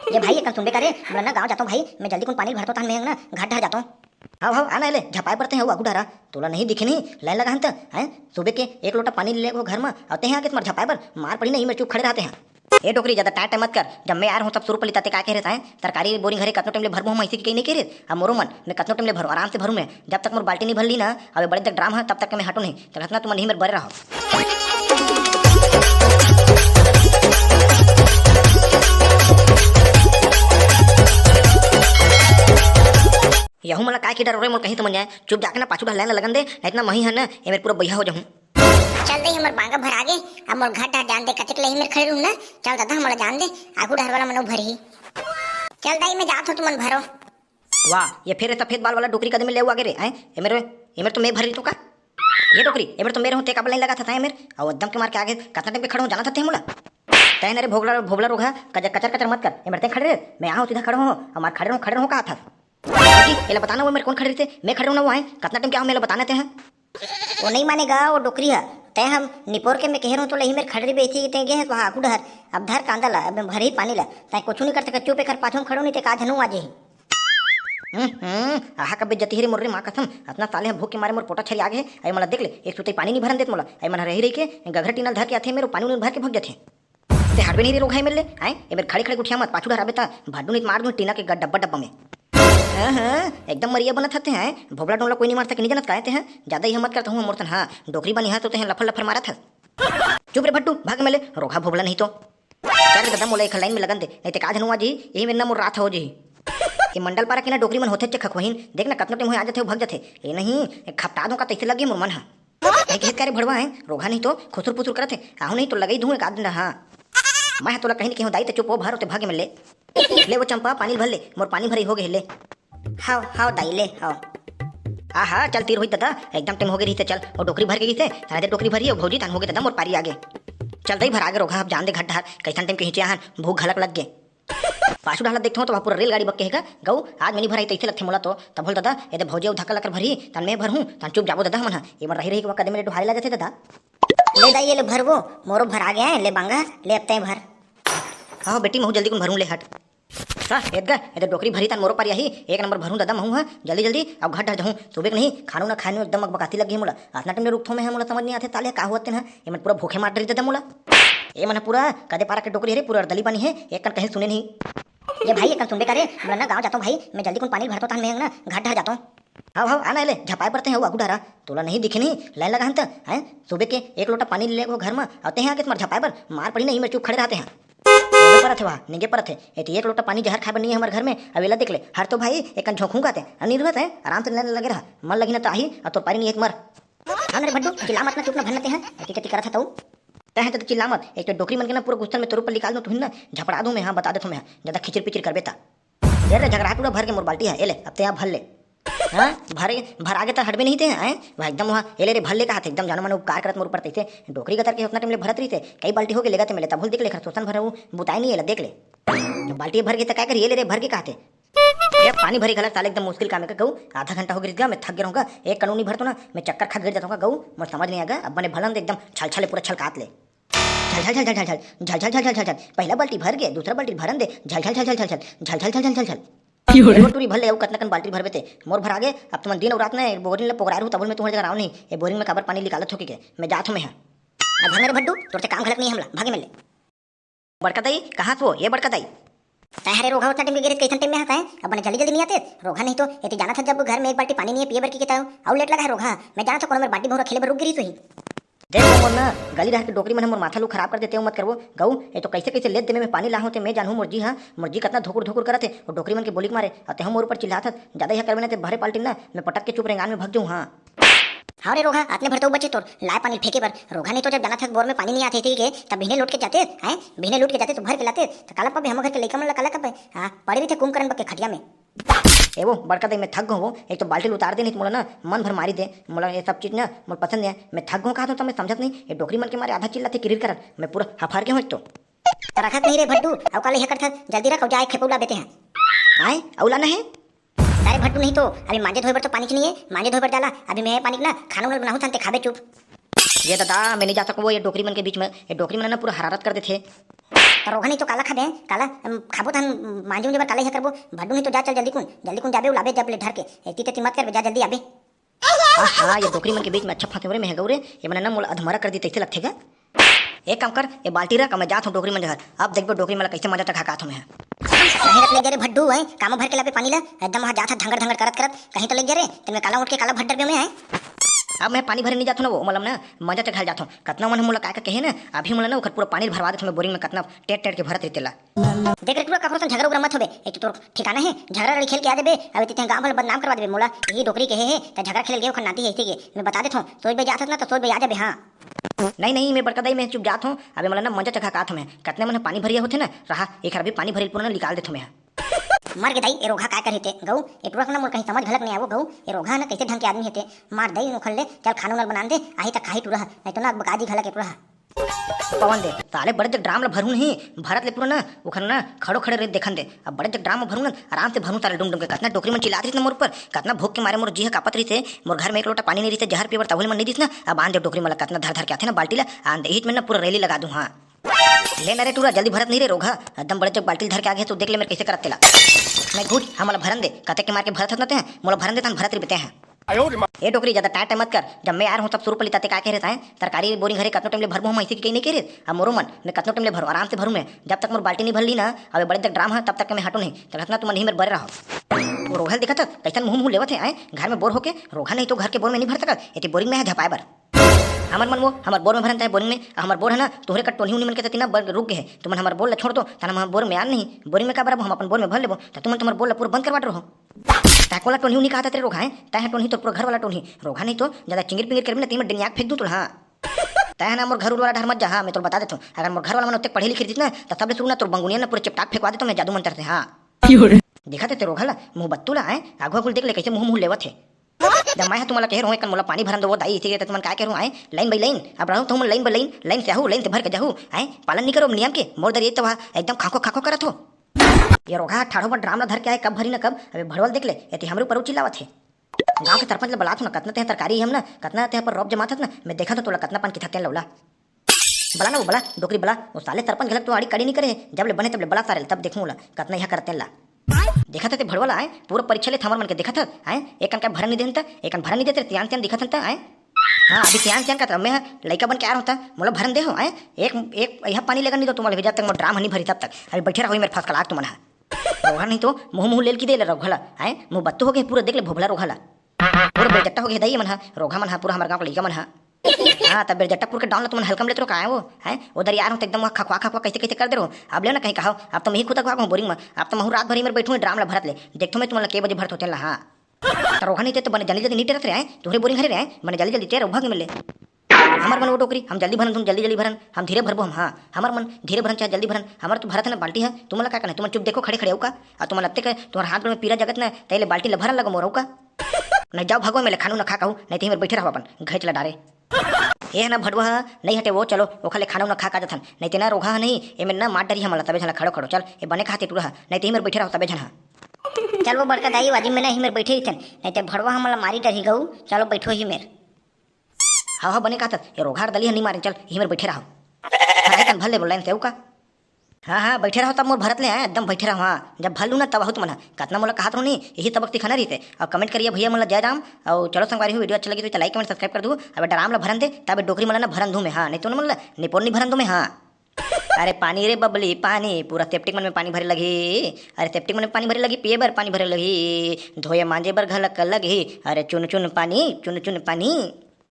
ये भाई एक सुनबे करे मैं ना गाँव जाता हूँ भाई, मैं जल्दी कौन पानी भरता हूँ मैं ना घाट ढार जाता हूँ। हाँ हाँ आना ले झपाए पड़ते हैं वो आगू ढारा तोला नहीं दिखे नहीं लाइन लगा हम हैं सुबह के एक लोटा पानी ले वो घर में आते हैं आगे तुम्हारे झपाए पर मार पड़ी नहीं मैं चुप खड़े रहते हैं। ए डोकरी ज्यादा टाइट मत कर, जब मैं यार हूँ तब सुर पर लिताते क्या कह रहे हैं सरकारी बोरिंग घरे कतनो टाइम ले भरबो हम ऐसे कहीं नहीं कह रहे। अब मोरो मन मैं कतनो टाइम ले भरूँ आराम से भरूँ मैं, जब तक मोर बाल्टी नहीं भर ली ना अब बड़े तक ड्राम है तब तक मैं हटू नहीं तो घटना तुम नहीं मेरे बड़े रहो। यहू मला काय की डर रे मोर कहीं समझ जाए चुप जाके ना पाछू लाइन लगन दे नहीं इतना मही है ना ये मेरे पूरा बैहा हो जाऊँ। चल दे हमर बांगा भर आगे अब मोर घाट जान दे कचक लही मेरे खड़े रहूं ना। चल दादा हमरा जान दे आगू ढार वाला मनो भरी चल दाई मैं जात हूं तुमन भरो। वाह ये फिर सफेद बाल वाला डोकरी कदम ले आगे रे हैं ये मेरे तो मैं भर ली तो का ये डोकरी ये मेरे तो मेरे होते कब लाइन लगा था मेरे और एकदम के मार के आगे कितना टाइम पे खड़ा हो जाना था मोला तय रे भोगला भोगला रोगा कचर कचर मत कर ये मेरे खड़े रे मैं यहाँ सीधा खड़ा हूँ हमारे खड़े रहो कहा था ये बताना वो मेरे कौन खड़े थे मैं खड़े हूँ ना वो है कितना टाइम क्या मेरे बताना थे वो नहीं मानेगा वो डोकरी है तय हम निपोर के मैं कह रहा हूँ तो लही मेरे खड़े बेची ते गए वहाँ आगू ढहर अब धर कांदा ला अब भर ही पानी ला तय कुछ नहीं कर सका चुप कर पाछू खड़ो नहीं ते का धनु आज ही आहा कब बेइज्जती रे मोर रे माँ कसम अपना साले भूख के मारे मोर पोटा छरी आगे आई मला देख ले एक सुतई पानी नहीं भरन देत मोला आई मन रही के गघर टीनल धर के आथे मेरे पानी उन भर के भग जाथे ते हटबे नहीं रे रोग है मेरे ले आए ये मेरे खड़े खड़े उठिया मत पाछू डराबे ता भाडू नहीं मार दूं टीना के डब्बा डब्बा में। हाँ एकदम मरिया बनत हते हैं भोबला डोला कोई नहीं मारता कि नहीं जानत कहते हैं ज्यादा ही मत करता हूँ मोरतन हाँ डोकरी बनी हाथ होते हैं लफर लफर मारा था चुप रे भट्टू भाग मेले रोखा भोबला नहीं तो चल कदम मोला एक लाइन में लगन दे नहीं ते का धनु आज यही मेरा मोर रात हो जी ये मंडल पारा के ना डोकरी मन होते खखवहीन देख ना कतना टाइम हो आ जाते हो भग जाते ये नहीं खपटा दूं का तैसे लगे मोर मन हा नहीं खेत करे भड़वा है रोगा नहीं तो खुसुर पुसुर करते आहू नहीं तो लगे दूं एक आदमी हाँ मैं तोला कहीं कहीं दाई तो चुप हो भर होते भागे में ले वो चंपा पानी भर ले मोर पानी भरी हो गए ले हाओ हाओ दाई ले हाओ हाँ चल तीर हुई दादा एकदम टाइम हो गई रही चल और डोकरी भर गई थे सारे डोकरी भरी और भौजी तन हो गए दादा मोर पारी आगे चल दई भर आगे रोगा अब जान दे घट ढार कैसा टाइम के हिंचे भूख घलक लग गए पाछू ढाला देखते हो तो पूरा रेलगाड़ी बक कहेगा गऊ आज मैंने भराई तैसे लगते मोला तो तब बोल दादा ये भौजी धक्का लकर भरी तन मैं भर हूँ तन चुप जाबो दादा मन ये मन रही कदम मेरे ढुहारे लगे थे दादा ले दाई ले भरबो मोरो भर आ गया है ले बांगा ले अब तय भर हाँ बेटी महू जल्दी कौन भरूँ ले हट एदगा ये डोकरी भरी तन मोरो पारी ही एक नंबर भरूँ दादा महू हाँ जल्दी जल्दी अब घट जाऊँ सुबह नहीं खानू ना खाने एकदम बकाती लगी मोला आतना टाइम रुकथो में मोला समझ नहीं आते ताले का होते हैं ये मैं पूरा भूखे मार रही दादा मोला ये मन पूरा कदे पारा के डोकरी है पूरा दली पानी है एक कन कहीं सुने नहीं। ये भाई एक सुनबे करे मैं ना गाँव जाता हूँ भाई, मैं जल्दी कौन पानी भरता हूँ मैं ना घाट ढार जाता हूँ। हाँ हाँ आना ले झपाए पड़ते हैं वो आगू ढारा तोला नहीं दिखे नहीं लाइन लगा हम हैं सुबह के एक लोटा पानी ले वो घर में आते हैं आगे तुम्हारे झपाए पर मार पड़ी नहीं मैं चुप खड़े रहते हैं पर थे वहाँ निगे पर थे एक लोटा पानी जहर खाए पर नहीं है हमारे घर में अवेला देख ले हर तो भाई एक झोंकूंगा थे अनिर्वत है आराम से लगे रहा मन लगी ना तो आई और तो पारी नहीं एक मर हाँ मेरे भड्डू चिल्ला मत ना चुप ना भरते हैं टिकट करा था तह तो चिल्ला मत एक तो डोकरी मन के ना पूरा गुस्सा में तोर पर निकाल दूँ तुम ना झपड़ा दूँ मैं हाँ बता दे तुम्हें ज्यादा खिचड़ पिचड़ कर बेता यार झगड़ा पूरा भर के मोर बाल्टी है ले अब ते भर ले हाँ भर आगे तक हटबे नहीं थे हैं वहाँ एकदम वहाँ ये ले भर ले कहा थे एकदम जानो मन उपकार करत मोर ऊपर थे डोकरी कतर के उतना टाइम ले भरत रही थे कई बाल्टी हो गए लेगा मिले तब भूल देख ले खरसोसन भर बुताई नहीं है देख ले बाल्टी भर के तो क्या करिए ले भर के कहा थे पानी भरी गलत साले एकदम मुश्किल काम है गऊ आधा घंटा हो गया मैं थक गया रहूँगा एक कानूनी भर तो ना मैं चक्कर खा गिर जाता हूँ गऊ मुझे समझ नहीं आएगा अब मैंने भलन एकदम छल छले पूरा छलकात ले झल झल झल झल झल झल झल झल झल झल पहला बाल्टी भर गए दूसरा बाल्टी भरन दे झल झल झल झल झल झल झल झल झल झल झल टूरी भर ले कतना कन बाल्टी भरबे थे मोर भर आगे अब तुम दिन और रात में बोरिंग में पोगरा रहूँ तब मैं तुम्हारे जगह आऊँ नहीं ये बोरिंग में काबर पानी निकालत हो के मैं जात हूँ मैं अब भाग मेरे भड्डू तोर से काम घलक नहीं हमला भागे मिले बड़का दाई कहाँ तो ये बड़का दाई तहरे रोगा उतना टाइम गिरे कैसन टाइम में आता है अब जल्दी जल्दी नहीं आते रोगा नहीं तो ये तो जाना था जब घर में एक बाल्टी पानी नहीं है पिए भर की कहता हूँ और लेट लगा है रोगा मैं जाना था कौन मेरे बाल्टी भर खेले भर रुक गिरी तो ही देखो मोर ना गली रह के डोकरी में मोर माथा लू खराब कर देते हो मत करवो गऊ ये तो कैसे कैसे लेत दे में पानी लाहूँ मैं जानूँ मुर्जी हाँ मुर्जी कितना धोकुर धोकुर करते और डोकरी मन के बोली मारे आते हम मोर ऊपर चिल्लाता ज्यादा यह करवे ना भरे पाल्टी ना मैं पटक के चुप रेंगान में भग जाऊँ हाँ हाँ रे रोगा आतने भरते बच्चे तोर लाए पानी फेंके पर रोगा नहीं तो जब जाना था बोर में पानी नहीं आते थे तब बिहने लूट के जाते हैं बिहने लूट के जाते तो भर के लाते तो काला पबे हम घर के लेकर मन काला कपे हाँ पड़े भी थे कुंभकर्ण के खटिया में ए वो बड़का दे मैं थक गो वो एक तो बाल्टी उतार दे नहीं तो मोला ना मन भर मारी दे मोला ये सब चीज ना मोला पसंद है मैं थक गो कहा तो मैं समझत नहीं ये डोकरी मन के मारे आधा चिल्लाते किरिर कर मैं पूरा हफार के हूँ तो रखत नहीं रे भड्डू अब काले हेकर था जल्दी रख जाए खेपौला बेते हैं आए औला ना है अरे भट्टू नहीं तो अभी मांजे धोए पर तो पानी नहीं है मांजे धोए पर डाला अभी मैं पानी ना खाना बनाऊँ थानते खाबे चुप ये दादा मैं नहीं जा सकूँ ये डोकरी मन के बीच में, ये डोकरी मन ना पूरा हरारत कर देथे। तो रोगा नहीं तो काला खाबे काला खाबो तन मांजे उंजे बर काला ही करबो भड्डू नहीं तो जा चल जल्दी कुन जाबे उलाबे जब ले ढर के एती तेती मत कर जा जल्दी आबे। हाँ ये डोकरी मन के बीच में अच्छा फंसे में है गौरे, ये मैंने ना मोला अधमरा कर दी तैसे लगथे गा। एक काम कर ये बाल्टी रख मैं जात हूँ डोकरी मन घर, अब देखबो डोकरी मन कैसे मजा तक खात हूँ मैं। कहीं रख ले जा रे भड्डू है काम भर के लाबे पानी ला एकदम वहां जात धंगर धंगर करत कहीं तो ले जा रे तेने काला उठ के काला भड्डर में है। अब मैं पानी भरे नहीं जाता ना वो मतलब ना मजा तक जाता हूँ कतना मन मोला का कहे ना अभी मोला ना पूरा पानी भरवा देते मैं बोरिंग में कतना टेट के भरत रहतेला। देख रे पूरा कखरो से झगड़ा उगड़ा मत होबे एक तो ठिकाना है झगड़ा लड़ी खेल के आ देबे अब इतने गांव वाले बदनाम करवा देबे मोला यही डोकरी के है त झगड़ा खेल गए खन्नाती है इसी के मैं बता देता हूं सोच बे जात ना तो सोच बे आ जाबे। हां नहीं मैं बड़का दाई मैं चुप जात हूँ अभी मोला ना मजा चखा कात हूँ मैं कतने मन पानी भरिया होते ना रहा एक अभी पानी भरी पूरा निकाल देते मैं। मर के दाई ए रोगा का करते गऊ ए टुरक ना मोर कहीं समझ घलक नहीं आवो गऊ ए रोगा ना कैसे ढंग के आदमी हेते मार दई उखल ले चल खाना उनल बना दे आही तक खाही टुरह नहीं तो ना बकाजी घलक ए टुरह पवन दे साले बड़े तक ड्राम ला भरू नहीं भारत ले पूरा ना उखर ना खड़ो खड़े रह देखन दे अब बड़े तक ड्राम भरू ना आराम से भरू तारे डुम के कतना डोकरी में चिल्लात रही मोर पर कतना भूख के मारे मोर जीह कापत रही थे मोर घर में एक लोटा पानी नहीं रही जहर पीवर तहुल मन नहीं दिस ना अब आन दे डोकरी में कतना धर धर के आथे ना बाल्टी ला आन दे में ना पूरा रैली लगा दूं। हाँ ले ना रे टूरा जल्दी भरत नहीं रे रोगा एकदम बड़े जब बाल्टी धर के आ गए तो देख ले मेरे कैसे करते ला मैं घूट हम मोला भरन दे कते के मार के भरत होते हैं मोला भरन दे तन भरत रिबते हैं। ए डोकरी ज्यादा टाइट मत कर जब मैं यार हूं तब शुरू पली ताते का कह रहता है तरकारी बोरिंग घरे कतनो टाइम ले भरबो हम ऐसे कहीं नहीं कह रहे अब मोरो मन मैं कतनो टाइम ले भरो आराम से भरू मैं जब तक मोर बाल्टी नहीं भर ली ना अब बड़े तक ड्राम है तब तक मैं हटू नहीं तब तक ना तुम नहीं मेरे बरे रहो। वो रोहल देखा था कैसन मुंह लेवत है घर में बोर होके रोगा नहीं तो घर के बोर में नहीं भर सका ये बोरिंग में है झपाए बर हमार मन वो हमार बोर में भरन है बोरिंग में हमार बोर है ना तोहरे का टोली मन के तीना रुक गए तुम हमार बोर ला छोड़ दो तना हम बोर में आ नहीं बोरिंग में का बराबर हम अपन बोर में भर लेबो तो तुम तुम्हार बोर ला पूरा बंद करवा रहो ताकोला टोनी नहीं कहा तेरे रोगा है तह टोनी तो पूरा घर वाला टोनी रोगा नहीं तो ज्यादा चिंगिर पिंगिर कर ना तीन डिनियाक फेंक दूं तो। हाँ तह ना मोर घर वाला डर मत जा। हाँ मैं तो बता देता हूँ अगर मोर घर वाला मन पढ़ी लिखी थी ना तो सबले शुरू ना तो बंगुनिया ना पूरा चिपटाक फेंकवा दे तो मैं जादू मंत्र से। हाँ देखा तेरे रोगा मुंह बत्तूला है आगो गुल देख ले कैसे मुंह लेवत है जब मैं तुम्हारा कह रहा हूँ मोला पानी भरन दो दाई इसी तुम क्या कह रहा हूँ लाइन बाई लाइन अब रहूँ तुम लाइन बाई लाइन से आहू लाइन से भर के जाहू आए पालन नहीं करो नियम के मोर दर ये तो एकदम खाको खाको करत हो ये रोगा ठाड़ो पर ड्राम ला धर के आए कब भरी ना कब अबे भड़वल देख ले ये हमरे ऊपर चिल्लावत है गांव के सरपंच ले बलात ना कतना ते तरकारी हम ना कतना ते पर रौब जमा था ना मैं देखा तो तोला कतना पान की थके लौला बला ना वो बला डोकरी बला वो साले सरपंच गलत तो आड़ी कड़ी नहीं करे जब ले बने तब ले बला सारे तब देखूंगा कतना यह करते ला देखा था भड़वाला आए पूरा परीक्षा ले थमर मन के देखा था आए एक का भरन नहीं देता एक भरन नहीं देते त्यान त्यान दिखा था आए। हाँ अभी त्यान त्यान का मैं लड़का बन के आ रहा था मोला भरन दे हो आए एक यह पानी लेकर नहीं दो तुम्हारे जब तक ड्राम नहीं भरी तब तक अभी बैठे रहो मेरे फंस कलाक तुम्हारा रोगा नहीं तो मुंह लेल की दे रोघला आए मुंह बत्तू हो गए पूरा देख ले भोभला रोघला पूरा बेजट्टा हो गया दही मन रोगा मन पूरा हमारे गाँव का लड़का मन। हाँ तब बेजट्टा पूरा डाउन तुम हल्कम लेते कहा है वो है उधर यार हूँ तो एकदम खखवा खखवा कैसे कैसे कर दे रहो अब ले ना कहीं कहा अब तो मैं ही खुद खवा बोरिंग में अब तो मैं रात भरी में बैठूँ ड्राम ला भरत ले देखो मैं तुम्हारा के बजे भरत होते ला। हाँ तो रोगा नहीं थे तो बने जल्दी जल्दी नीटे रख रहे हैं तुम्हारे बोरिंग हरे रहे मैंने जल्दी जल्दी तेरे भाग मिले हमार मन वो टोकरी हम जल्दी भरन तुम जल्दी जल्दी भरन हम धीरे भरबो हम। हाँ हमार मन धीरे भरन चाहे जल्दी भरन हमार तो भरत है ना बाल्टी है तुम्हारा क्या करना तुम चुप देखो खड़े खड़े होगा और तुम्हारा लगते तुम्हारे हाथ में पीरा जगत ना तैले बाल्टी ला भरन लगा मोर होगा नहीं जाओ भगवा मैं खानू ना खा कहूँ नहीं तो बैठे रहो अपन घर चला डारे ये ना भड़वा नहीं हटे वो चलो वो खाले खाना ना खा का जथन नहीं तेना रोगा नहीं ये में ना मार डरी हमला तबे झला खड़ो खड़ो चल ये बने खाते टूरा नहीं तो मेरे बैठे रहो तबे झला चल वो बड़का दाई वाजी में नहीं मेरे बैठे ही थे नहीं तो भड़वा हमला मारी डरी गऊ चलो बैठो ही मेरे। हाँ बने कहा था ये रोघार दली नहीं मारे चल ही मेरे बैठे रहो भले बोल से का। हाँ बैठे रहो तब मोर भरत ले आए एकदम बैठे रहो। हाँ जब भलू ना तब हो तुम कतना मोला कहा नहीं यही तबक दिखाना रही थे और कमेंट करिए भैया मोला जय राम और चलो संगवारी हुई वीडियो अच्छा लगी तो लाइक कमेंट सब्सक्राइब कर दूँ अब डराम ला भरन दे तब डोकरी मला ना भरन दूँ मैं। हाँ नहीं तो ना मतलब निपोर नहीं भरन दूँ मैं। हाँ अरे पानी रे बबली पानी पूरा सेप्टिक मन में पानी भरे लगी अरे सेप्टिक मन में पानी भरे लगी पिए बर पानी भरे लगी धोए मांजे बर घलक लगी अरे चुन चुन पानी